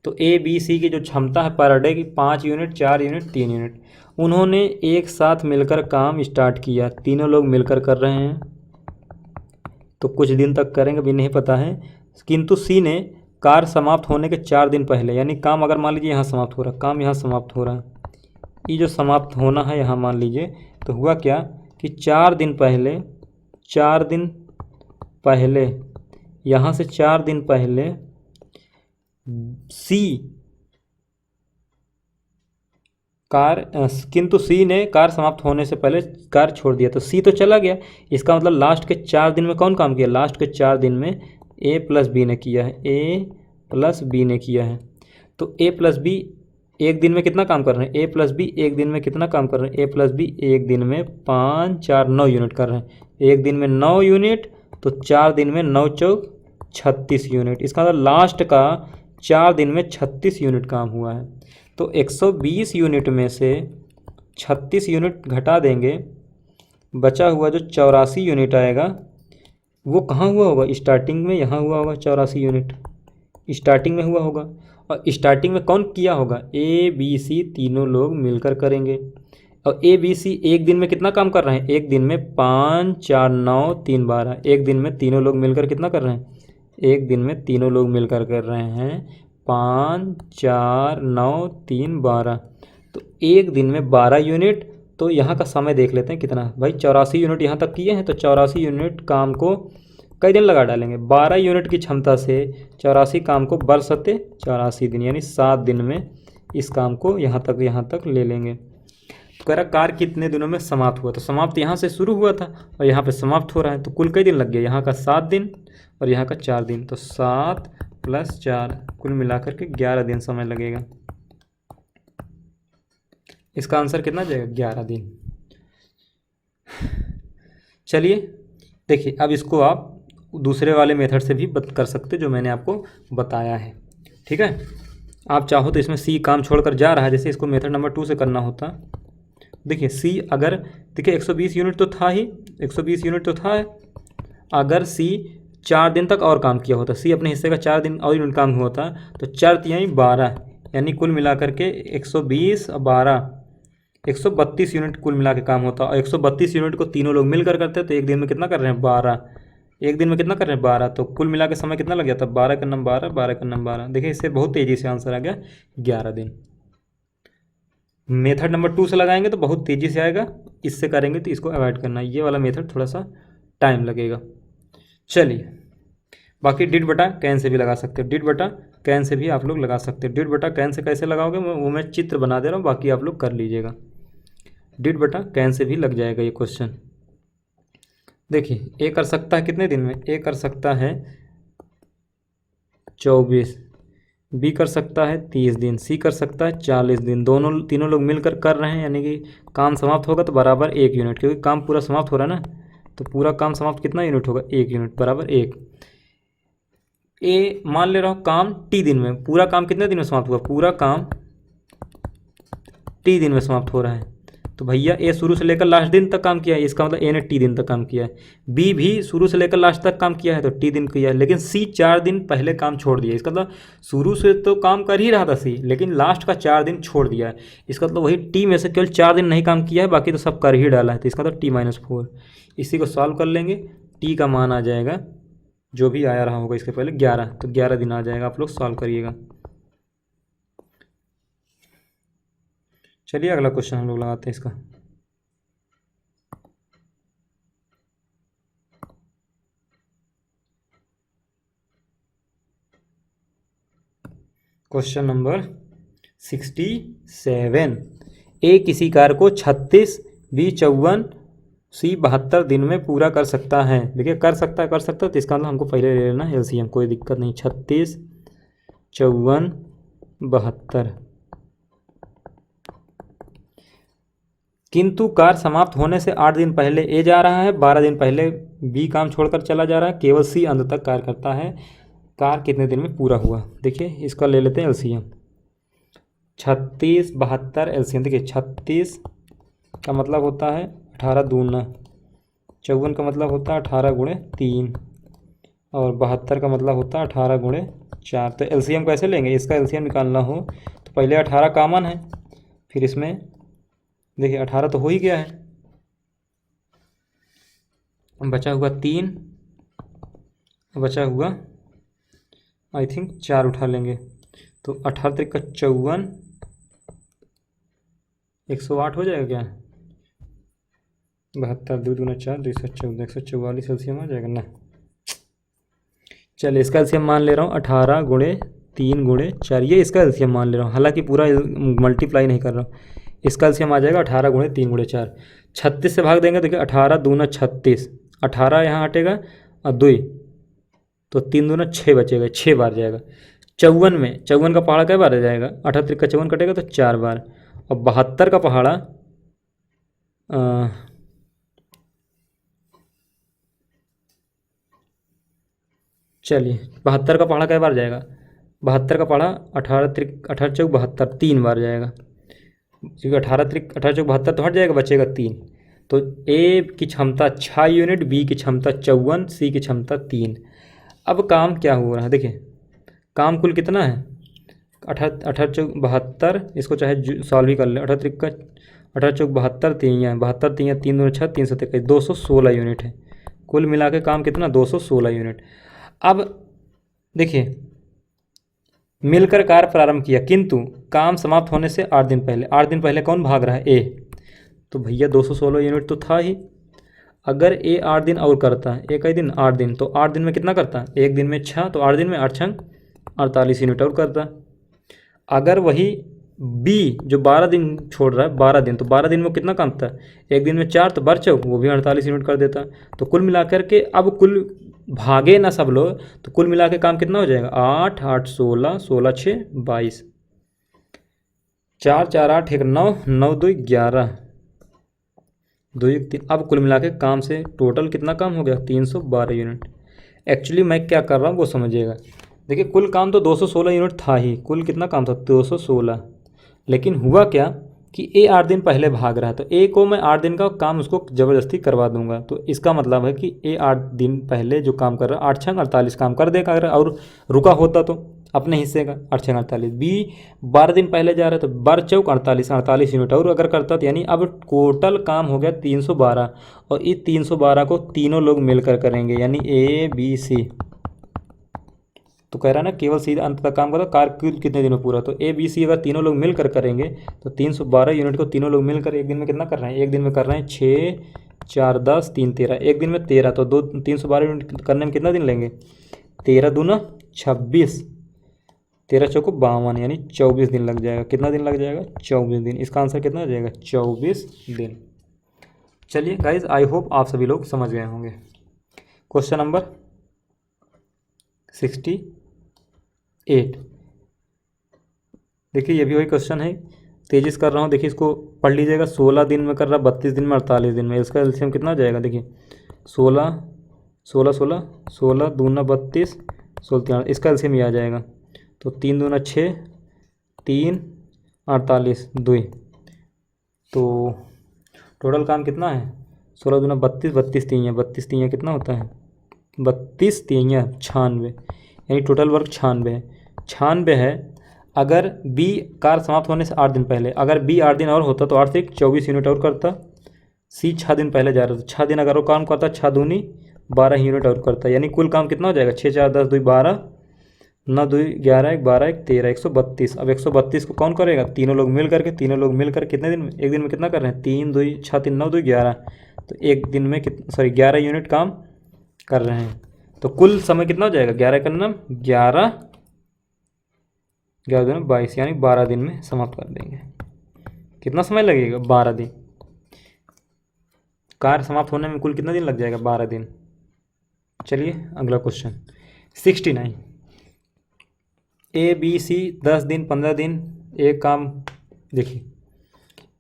तो ए बी सी की जो क्षमता है पर डे की 5 यूनिट, 4 यूनिट, 3 यूनिट। उन्होंने एक साथ मिलकर काम स्टार्ट किया, तीनों लोग मिलकर कर रहे हैं, तो कुछ दिन तक करेंगे भी नहीं पता है। किंतु सी ने कार्य समाप्त होने के 4 दिन पहले, यानी काम अगर मान लीजिए यहाँ समाप्त हो रहा है, काम यहाँ समाप्त हो रहा है, ये जो समाप्त होना है यहाँ मान लीजिए, तो हुआ क्या कि 4 दिन पहले यहाँ से 4 दिन पहले सी किंतु सी ने कार्य समाप्त होने से पहले कार्य छोड़ दिया, तो सी तो चला गया। इसका मतलब लास्ट के 4 दिन में कौन काम किया? लास्ट के 4 दिन में ए प्लस बी ने किया है, ए प्लस बी ने किया है। तो ए प्लस बी एक दिन में कितना काम कर रहे हैं? ए प्लस बी एक दिन में कितना काम कर रहे हैं? ए प्लस बी एक दिन में 5 4 9 यूनिट कर रहे हैं। एक दिन में 9 यूनिट, तो 4 दिन में 9 चौक 36 यूनिट। इसका मतलब लास्ट का 4 दिन में 36 यूनिट काम हुआ है। तो 120 यूनिट में से 36 यूनिट घटा देंगे, बचा हुआ जो 84 यूनिट आएगा वो कहाँ हुआ होगा? स्टार्टिंग में यहाँ हुआ होगा। 84 यूनिट स्टार्टिंग में हुआ होगा। और स्टार्टिंग में कौन किया होगा? ए बी सी तीनों लोग मिलकर करेंगे। और ए बी सी एक दिन में कितना काम कर रहे हैं? एक दिन में 5 4 9 3 12। एक दिन में तीनों लोग मिलकर कितना कर रहे हैं? एक दिन में तीनों लोग मिलकर कर रहे हैं 5 4 9 3 12। तो एक दिन में 12 यूनिट। तो यहाँ का समय देख लेते हैं कितना भाई। 84 यूनिट यहाँ तक किए हैं, तो 84 यूनिट काम को कई दिन लगा डालेंगे? 12 यूनिट की क्षमता से 84 काम को बरसते 84 दिन, यानी 7 दिन में इस काम को यहाँ तक ले लेंगे। तो कह रहा कार्य कितने दिनों में समाप्त हुआ? तो समाप्त यहाँ से शुरू हुआ था और यहाँ पे समाप्त हो रहा है, तो कुल कई दिन लग गए? यहाँ का 7 दिन और यहाँ का 4 दिन। तो 7 + 4 कुल मिलाकर के 11 दिन समय लगेगा। इसका आंसर कितना जाएगा? 11 दिन। चलिए देखिए, अब इसको आप दूसरे वाले मेथड से भी कर सकते जो मैंने आपको बताया है। ठीक है, आप चाहो तो इसमें सी काम छोड़कर जा रहा है, जैसे इसको मेथड नंबर 2 से करना होता। देखिए सी अगर, देखिए 120 यूनिट तो था ही, 120 यूनिट तो था है। अगर सी 4 दिन तक और काम किया होता, सी अपने हिस्से का 4 दिन और यूनिट काम हुआ होता, तो 4 तिहाई 12, यानी कुल मिलाकर के 120 और 12 132 यूनिट कुल मिला के काम होता। और 132 यूनिट को तीनों लोग मिलकर करते, तो एक दिन में कितना कर रहे हैं? 12। एक दिन में कितना कर रहे हैं? 12। तो कुल मिला के समय कितना लग गया था? 12 का 12, 12 का 12। देखिए इससे बहुत तेज़ी से आंसर आ गया 11 दिन। मेथड नंबर 2 से लगाएंगे तो बहुत तेज़ी से आएगा, इससे करेंगे तो इसको अवॉइड करना। ये वाला मेथड थोड़ा सा टाइम लगेगा। चलिए, बाकी डिड बटा कैन से भी लगा सकते हो। डिड बटा कैन से भी आप लोग लगा सकते हो। डिड बटा कैन से कैसे लगाओगे वो मैं चित्र बना दे रहा हूँ, बाकी आप लोग कर लीजिएगा। डिड बटा कैन से भी लग जाएगा ये क्वेश्चन। देखिए ए कर सकता है कितने दिन में? ए कर सकता है 24, बी कर सकता है 30 दिन, सी कर सकता है 40 दिन। तीनों लोग मिलकर कर रहे हैं, यानी कि काम समाप्त होगा तो बराबर 1 यूनिट, क्योंकि काम पूरा समाप्त हो रहा है ना। तो पूरा काम समाप्त कितना यूनिट होगा? 1 यूनिट बराबर 1। ए मान ले रहा हूँ काम टी दिन में, पूरा काम कितने दिन में समाप्त हुआ? पूरा काम टी दिन में समाप्त हो रहा है। तो भैया ए शुरू से लेकर लास्ट दिन तक काम किया है, इसका मतलब ए ने टी दिन तक काम किया है। बी भी शुरू से लेकर लास्ट तक काम किया है, तो टी दिन किया है। लेकिन सी 4 दिन पहले काम छोड़ दिया, इसका मतलब शुरू से तो काम कर ही रहा था सी, लेकिन लास्ट का 4 दिन छोड़ दिया है। इसका मतलब वही टी में से केवल 4 दिन नहीं काम किया है, बाकी तो सब कर ही डाला है। तो इसका मतलब T-4। इसी को सॉल्व कर लेंगे, टी का मान आ जाएगा जो भी आया रहा होगा इसके पहले 11, तो 11 दिन आ जाएगा। आप लोग सॉल्व करिएगा। चलिए अगला क्वेश्चन हम लोग लगाते हैं इसका। Question number 67। ए किसी कार्य को 36, बी 54, सी 72 दिन में पूरा कर सकता है। देखिए कर सकता है तो इसका मतलब हमको पहले ले लेना है एलसीएम, कोई दिक्कत नहीं। 36, 54, 72। किंतु कार्य समाप्त होने से 8 दिन पहले ए जा रहा है, 12 दिन पहले बी काम छोड़कर चला जा रहा है, केवल सी अंत तक कार्य करता है। कार्य कितने दिन में पूरा हुआ? देखिए इसका ले लेते हैं एलसीएम। 36, 72 एलसीएम। देखिए 36 का मतलब होता है 18 दूना, 54 का मतलब होता है 18 गुणे 3, और 72 का मतलब होता है 18 गुणे 4। तो एलसीएम कैसे लेंगे? इसका एलसीएम निकालना हो तो पहले 18 कॉमन है, फिर इसमें देखिए 18 तो हो ही गया है, बचा हुआ 3, बचा हुआ आई थिंक 4 उठा लेंगे, तो 18 का 54, 108 हो जाएगा क्या? 72 2 दूना 4, 214, 144 एलसीएम आ जाएगा ना। चलिए इसका एलसीएम मान ले रहा हूँ 18 गुणे 3 गुणे 4, ये इसका एलसीएम मान ले रहा हूँ, हालांकि पूरा मल्टीप्लाई नहीं कर रहा हूँ। इसका एलसीएम आ जाएगा 18 गुणे 3 गुणे 4। 36 से भाग देंगे, देखिए 18 दूना 36, 18 यहाँ हटेगा और 2, तो 3 दूना 6 बचेगा, 6 बार जाएगा। 54 में, 54 का पहाड़ा कै बार आ जाएगा? 38 का 54 कटेगा तो 4 बार। और 72 का पहाड़ा चलिए 72 का पहाड़ा कई बार जाएगा, 72 का पहाड़ा 18 चौक 72 3 बार जाएगा, क्योंकि 18 चौक 72 तो हट जाएगा, बचेगा 3। तो ए की क्षमता 6 यूनिट, बी की क्षमता 54, सी की क्षमता 3। अब काम क्या हो रहा है देखिए, काम कुल कितना है 18 चौक 72, इसको चाहे सॉल्व ही कर ले, 18 चौक 72 3 72 3 3 2 6 3 7 216 यूनिट है। कुल मिला के काम कितना 216 यूनिट। अब देखिए मिलकर कार्य प्रारंभ किया, किंतु काम समाप्त होने से 8 दिन पहले, 8 दिन पहले कौन भाग रहा है ए, तो भैया 216 यूनिट तो था ही। अगर ए 8 दिन और करता है, एक ही दिन 8 दिन, तो 8 दिन में कितना करता है, एक दिन में 6, तो 8 दिन में 8 छंग 48 यूनिट और करता है। अगर वही बी जो 12 दिन छोड़ रहा है, 12 दिन, तो 12 दिन में कितना काम था, एक दिन में 4, तो 12 चौक वो भी 48 यूनिट कर देता। तो कुल मिलाकर के अब कुल भागे ना सब लोग, तो कुल मिला के काम कितना हो जाएगा 8 8 16 16 6 22, 4 4 8 1 9 9 2 11 2 1 3। अब कुल मिला के काम से टोटल कितना काम हो गया 312 यूनिट। एक्चुअली मैं क्या कर रहा हूँ वो समझिएगा। देखिए कुल काम तो 216 यूनिट था ही, कुल कितना काम था 216, लेकिन हुआ क्या कि ए 8 दिन पहले भाग रहा है, तो ए को मैं 8 दिन का काम उसको ज़बरदस्ती करवा दूंगा। तो इसका मतलब है कि ए 8 दिन पहले जो काम कर रहा है 8 छंग 48 काम कर देगा, अगर और रुका होता तो अपने हिस्से का 8 छंग 48। बी 12 दिन पहले जा रहा है, तो 12 चौक 48 यूनिट और अगर करता तो यानी अब टोटल काम हो गया 312, और इस 312 को तीनों लोग मिलकर करेंगे, यानी ए बी सी। तो कह रहा है ना केवल सीधा अंत तक काम करो, कार्य कितने दिन में पूरा, तो ए बी सी अगर तीनों लोग मिलकर करेंगे तो 312 यूनिट को तीनों लोग मिलकर एक दिन में कितना कर रहे हैं, एक दिन में कर रहे हैं 6 4 10 3 13, एक दिन में 13, तो 312 यूनिट करने में कितना दिन लेंगे, 13 दूना 26, 13 चौको 52, यानी 24 दिन लग जाएगा। कितना दिन लग जाएगा 24 दिन। इसका आंसर कितना हो जाएगा 24 दिन। चलिए गाइज आई होप आप सभी लोग समझ गए होंगे। क्वेश्चन नंबर 68, देखिए ये भी वही क्वेश्चन है, तेजी से कर रहा हूँ, देखिए इसको पढ़ लीजिएगा। 16 दिन में कर रहा, 32 दिन में, 48 दिन में, इसका एलसीएम कितना हो जाएगा देखिए 16 16 16 16 दूना 32 16 इसका एलसीएम ही आ जाएगा, तो 3 दूना 6 3 48 2, तो टोटल काम कितना है 16 दूना 32 32 3 कितना होता है 32 3 96, यानी टोटल वर्क 96 है। 96 है। अगर बी कार्य समाप्त होने से 8 दिन पहले, अगर बी 8 दिन और होता तो 8 से 24 यूनिट और करता। सी 6 दिन पहले जा रहा था, 6 दिन अगर वो काम करता 6 दूनी 12 यूनिट और करता, यानी कुल काम कितना हो जाएगा 6 4 10 2 12 9 2 11 1 12 1 13 132। अब 132 को कौन करेगा, तीनों लोग मिल करके, तीनों लोग मिलकर कितने दिन में, एक दिन में कितना कर रहे हैं 3 2 6 3 9 2 11, तो एक दिन में 11 यूनिट काम कर रहे हैं। तो कुल समय कितना हो जाएगा 11 करना 11 11 दिन 22, यानी 12 दिन में समाप्त कर देंगे। कितना समय लगेगा 12 दिन। कार्य समाप्त होने में कुल कितना दिन लग जाएगा 12 दिन। चलिए अगला क्वेश्चन 69, ए बी सी 10 दिन 15 दिन एक काम, देखिए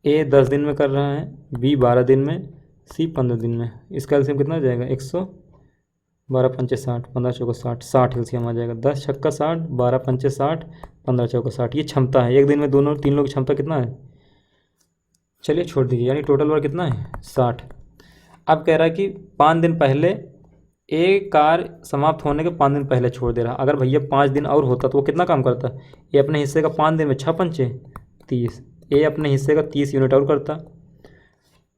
ए 10 दिन में कर रहा है, बी 12 दिन में, सी 15 दिन में। इसका एलसीएम कितना हो जाएगा 112 पंचे 60 15 चौका 60 60 एलसीएम आ जाएगा। 10 छक्का 60 12 पंचे 60 15 चौका 60, ये क्षमता है। एक दिन में दोनों तीन लोग की क्षमता कितना है, चलिए छोड़ दीजिए, यानी टोटल वर्क कितना है 60। अब कह रहा है कि 5 दिन पहले ए कार्य समाप्त होने के 5 दिन पहले छोड़ दे रहा। अगर भैया 5 दिन और होता तो वो कितना काम करता, ए अपने हिस्से का 5 दिन में 6 पंचे 30, ए अपने हिस्से का 30 यूनिट और करता।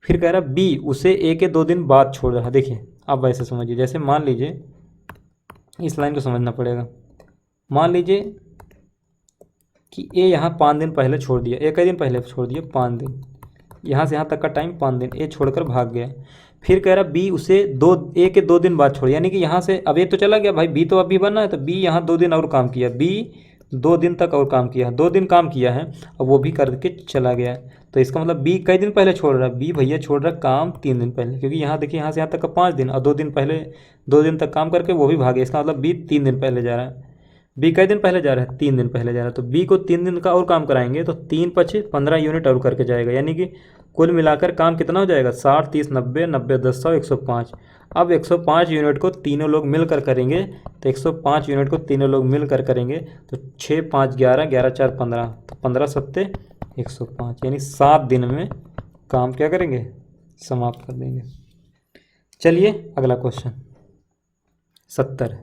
फिर कह रहा बी उसे ए के 2 दिन बाद छोड़ रहा। देखिए आप वैसे समझिए, जैसे मान लीजिए, इस लाइन को समझना पड़ेगा। मान लीजिए कि ए यहाँ 5 दिन पहले छोड़ दिया, एक ही दिन पहले छोड़ दिया 5 दिन, यहाँ से यहाँ तक का टाइम 5 दिन, ए छोड़कर भाग गया। फिर कह रहा बी उसे ए के 2 दिन बाद छोड़, यानी कि यहाँ से अब ए तो चला गया भाई, बी तो अभी बना है, तो बी यहाँ 2 दिन और काम किया, बी 2 दिन तक और काम किया, 2 दिन काम किया है और वो भी करके चला गया। तो इसका मतलब बी कई दिन पहले छोड़ रहा है, बी भैया छोड़ रहा है काम 3 दिन पहले, क्योंकि यहाँ देखिए यहाँ से यहाँ तक का 5 दिन और 2 दिन पहले 2 दिन तक काम करके वो भी भागे। इसका मतलब बी 3 दिन पहले जा रहा है, बी कई दिन पहले जा रहा है, 3 दिन पहले जा रहा है, तो बी को 3 दिन का और काम कराएंगे तो 3 पचे 15 यूनिट और करके जाएगा, यानी कि कुल मिलाकर काम कितना हो जाएगा 60 30 90 90 10 100 105। अब 105 यूनिट को तीनों लोग मिलकर करेंगे, तो 105 यूनिट को तीनों लोग मिलकर करेंगे तो 6 5 11 11 4 15, तो 15 सत्ते 105, यानी 7 दिन में काम क्या करेंगे, समाप्त कर देंगे। चलिए अगला क्वेश्चन 70।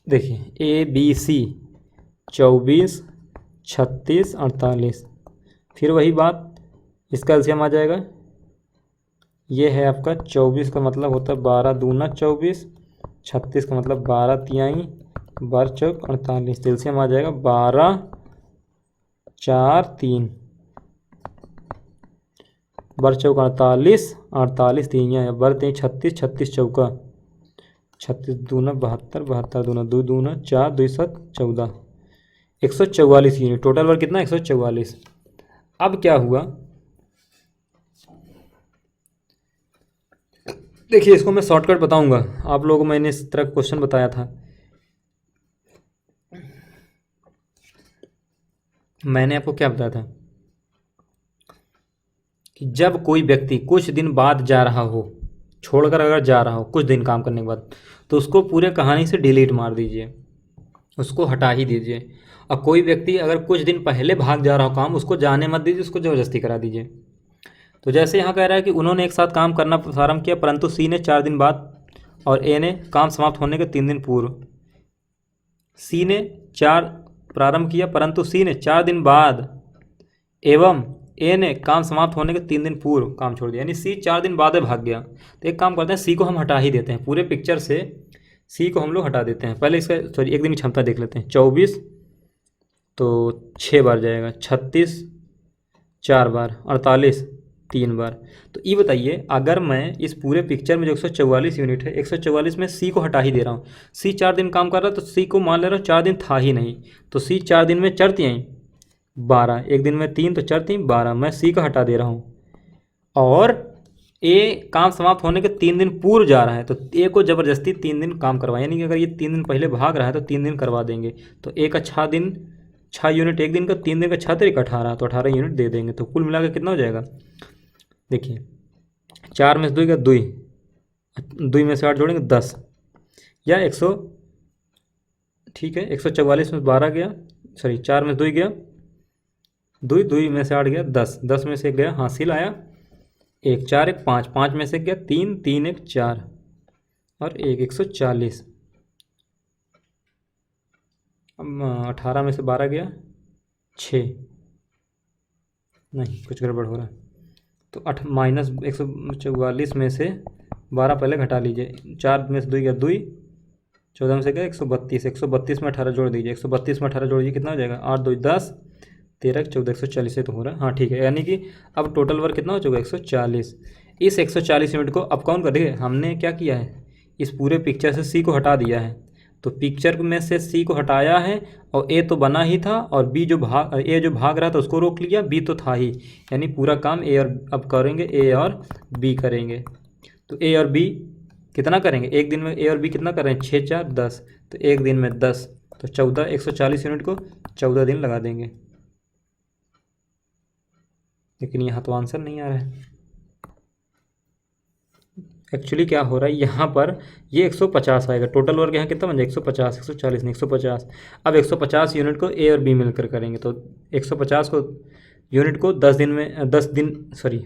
देखिए ए बी सी 24 36 48, फिर वही बात, इसका एलसीएम आ जाएगा। ये है आपका 24 का मतलब होता है 12 दूना 24, 36 का मतलब 12 तिहाई 12 चौक 48, तो एलसीएम आ जाएगा 12 4 3, 12 चौक 48 48 तिहियाँ 12 3 36 36 चौका 36 दूना 72 72 दूना 2 दूना 4 2 7 14, 144 यूनिट टोटल वर्क कितना 144। अब क्या हुआ, देखिए इसको मैं शॉर्टकट बताऊंगा, आप लोगों को मैंने इस तरह क्वेश्चन बताया था। मैंने आपको क्या बताया था कि जब कोई व्यक्ति कुछ दिन बाद जा रहा हो, छोड़कर अगर जा रहा हो कुछ दिन काम करने के बाद, तो उसको पूरे कहानी से डिलीट मार दीजिए, उसको हटा ही दीजिए। और कोई व्यक्ति अगर कुछ दिन पहले भाग जा रहा हो काम, उसको जाने मत दीजिए, उसको ज़बरदस्ती करा दीजिए। तो जैसे यहाँ कह रहा है कि उन्होंने एक साथ काम करना प्रारंभ किया, परंतु सी ने 4 दिन बाद और ए ने काम समाप्त होने के 3 दिन पूर्व। सी ने 4 प्रारंभ किया परंतु सी ने 4 दिन बाद एवं ए ने काम समाप्त होने के 3 दिन पूर्व काम छोड़ दिया, यानी सी 4 दिन बाद भाग गया। तो एक काम करते हैं, सी को हम हटा ही देते हैं, पूरे पिक्चर से सी को हम लोग हटा देते हैं। पहले इसका एक दिन की क्षमता देख लेते हैं। 24 तो 6 बार जाएगा, 36 4 बार, 48 3 बार। तो ये बताइए अगर मैं इस पूरे पिक्चर में जो 144 यूनिट है, 144 में सी को हटा ही दे रहा हूँ, सी 4 दिन काम कर रहा है तो सी को मान ले रहा हूँ 4 दिन था ही नहीं, तो सी 4 दिन में 4 तिहाई 12, एक दिन में 3 तो 4 3 12, मैं सी को हटा दे रहा हूँ। और ए काम समाप्त होने के 3 दिन पूर्व जा रहा है, तो ए को ज़बरदस्ती 3 दिन काम करवाए, यानी कि अगर ये 3 दिन पहले भाग रहा है तो 3 दिन करवा देंगे। तो ए का 6 दिन 6 यूनिट एक दिन का, 3 दिन का 6 तरीक 18, तो 18 यूनिट दे देंगे। तो कुल मिलाकर कितना हो जाएगा, देखिए 4 में से 2 का 2, 2 में से 8 जोड़ेंगे 10, या 100, ठीक है 144 में 12 गया, सॉरी 4 में से 2 गया 2, 2 में से 8 गया 10, 10 में से 1 गया हासिल आया 1, 4 1 5, 5 में से गया 3, 3 1 4 और 1, 140। अब 18 में से 12 गया 6, नहीं कुछ गड़बड़ हो रहा है, तो माइनस 144 में से 12 पहले घटा लीजिए, 4 में से 2 गया 2, 14 में से गया 132, 132 में 18 जोड़ दीजिए, 132 में 18 जोड़ दीजिए कितना हो जाएगा 8 2 10 13 14, 140 से तो हो रहा है, हाँ ठीक है। यानी कि अब टोटल वर्क कितना हो चुका है 140। इस 140 यूनिट को अब काउंट करिए, हमने क्या किया है, इस पूरे पिक्चर से सी को हटा दिया है, तो पिक्चर में से सी को हटाया है और ए तो बना ही था, और बी जो भाग रहा था उसको रोक लिया, बी तो था ही, यानी पूरा काम ए और अब करेंगे ए और बी करेंगे। तो ए और बी कितना करेंगे, एक दिन में ए और बी कितना कर रहे हैं 6 4 10, तो एक दिन में 10, तो 14, 140 यूनिट को 14 दिन लगा देंगे। लेकिन यहाँ तो आंसर नहीं आ रहा है। एक्चुअली क्या हो रहा है यहाँ पर, ये 150 आएगा, टोटल वर्क यहाँ कितना बन जाएगा 150, 140 नहीं 150। अब 150 यूनिट को ए और बी मिलकर करेंगे, तो 150 को यूनिट को 10 दिन में 10 दिन, सॉरी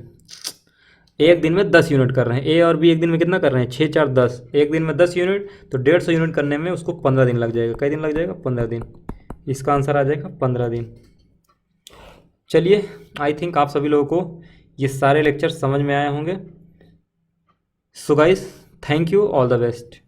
एक दिन में 10 यूनिट कर रहे हैं, ए और बी एक दिन में कितना कर रहे हैं 6 4 10, एक दिन में 10 यूनिट, तो 150 यूनिट करने में उसको 15 दिन लग जाएगा। कई दिन लग जाएगा 15 दिन, इसका आंसर आ जाएगा 15 दिन। चलिए आई थिंक आप सभी लोगों को ये सारे लेक्चर समझ में आए होंगे। So guys thank you, all the best.